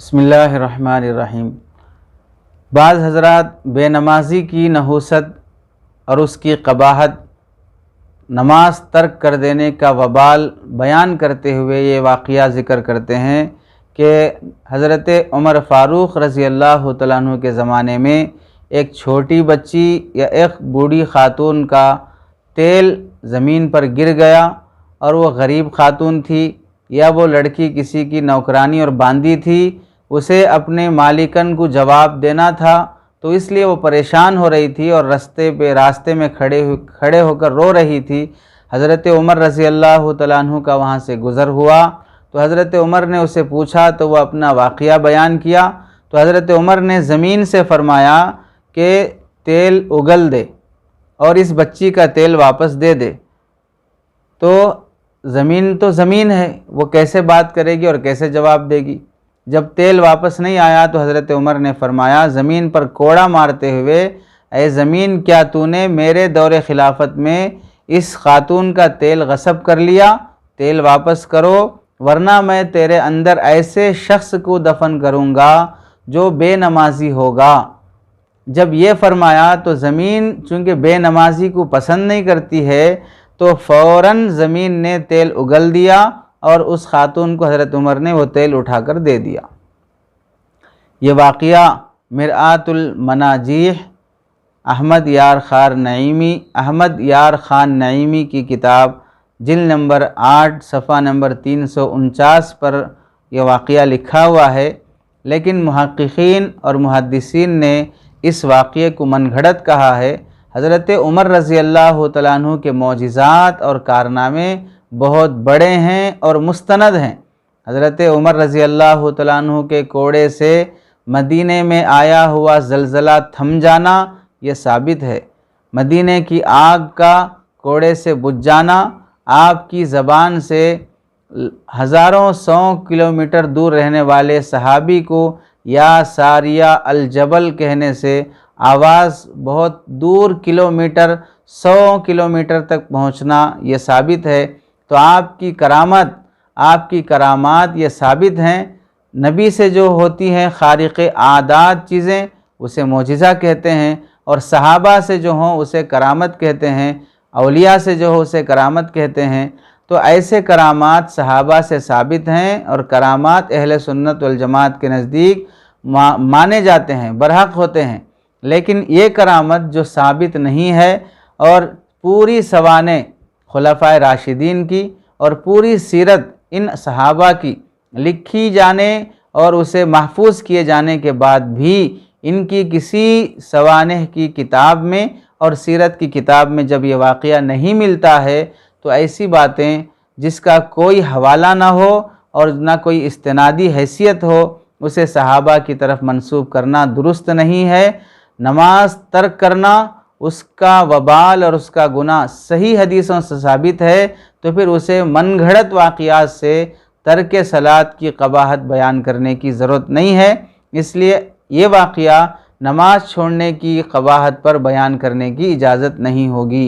बिस्मिल्लाहिर्रहमानिर्रहीम। बाज़ हज़रात बेनमाजी की नहूसत और उसकी क़बाहत, नमाज तर्क कर देने का वबाल बयान करते हुए ये वाक़या ज़िक्र करते हैं कि हज़रत उमर फ़ारूक़ रज़ी अल्लाह तआला अन्हु के ज़माने में एक छोटी बच्ची या एक बूढ़ी ख़ातून का तेल ज़मीन पर गिर गया और वो गरीब ख़ातून थी या वो लड़की किसी की नौकरानी और बांदी थी, उसे अपने मालिकन को जवाब देना था, तो इसलिए वो परेशान हो रही थी और रास्ते में खड़े होकर रो रही थी। हज़रत उमर रज़ी अल्लाह तआला अन्हु का वहाँ से गुज़र हुआ तो हज़रत उमर ने उसे पूछा तो वह अपना वाक़या बयान किया। तो हज़रत उमर ने ज़मीन से फ़रमाया कि तेल उगल दे और इस बच्ची का तेल वापस दे दे। तो ज़मीन है, वो कैसे बात करेगी और कैसे जवाब देगी। जब तेल वापस नहीं आया तो हज़रत उमर ने फ़रमाया ज़मीन पर कोड़ा मारते हुए, ऐ ज़मीन, क्या तूने मेरे दौरे खिलाफत में इस खातून का तेल गसब कर लिया? तेल वापस करो, वरना मैं तेरे अंदर ऐसे शख्स को दफन करूँगा जो बेनमाजी होगा। जब ये फ़रमाया तो ज़मीन चूँकि बेनमाजी को पसंद नहीं करती है, तो फ़ौरन ज़मीन ने तेल उगल दिया और उस खातून को हज़रत उमर ने वो तेल उठाकर दे दिया। ये वाक़या मिरआतुल मनाजीह अहमद यार ख़ान नईमी की किताब जिल्द नंबर 8 सफ़ा नंबर 349 पर यह वाक़या लिखा हुआ है। लेकिन मुहक्किकीन और मुहद्दिसीन ने इस वाक़ये को मनगढ़ंत कहा है। हज़रत उमर रज़ी अल्लाह तआला अन्हु के मौजिज़ात और कारनामे बहुत बड़े हैं और मुस्तनद हैं। हज़रत उमर रज़ी अल्लाह तआला अन्हु के कोड़े से मदीने में आया हुआ ज़लज़ला थम जाना ये साबित है। मदीने की आग का कोड़े से बुझ जाना, आपकी ज़बान से हज़ारों 100 किलोमीटर दूर रहने वाले सहाबी को या सारिया अल जबल कहने से आवाज़ बहुत दूर किलोमीटर 100 किलोमीटर तक पहुँचना ये साबित है। तो आपकी करामात ये साबित हैं। नबी से जो होती हैं खारिक़ आदात चीज़ें उसे मौजिज़ा कहते हैं, और सहाबा से जो हों उसे करामत कहते हैं, औलिया से जो हो उसे करामत कहते हैं। तो ऐसे करामात सहाबा से साबित हैं और करामात अहले सुन्नत वल जमात के नज़दीक माने जाते हैं, बरहक होते हैं। लेकिन ये करामत जो साबित नहीं है और पूरी सवाने खुलफ़ाए राशिदीन की और पूरी सीरत इन सहाबा की लिखी जाने और उसे महफूज किए जाने के बाद भी इनकी किसी सवानेह की किताब में और सीरत की किताब में जब ये वाक़या नहीं मिलता है, तो ऐसी बातें जिसका कोई हवाला ना हो और ना कोई इस्तिनादी हैसियत हो, उसे सहाबा की तरफ मंसूब करना दुरुस्त नहीं है। नमाज तर्क करना, उसका वबाल और उसका गुनाह सही हदीसों से साबित है, तो फिर उसे मनगढ़ंत वाक़यात से तर्क सलात की क़बाहत बयान करने की ज़रूरत नहीं है। इसलिए ये वाक़या नमाज छोड़ने की क़बाहत पर बयान करने की इजाज़त नहीं होगी।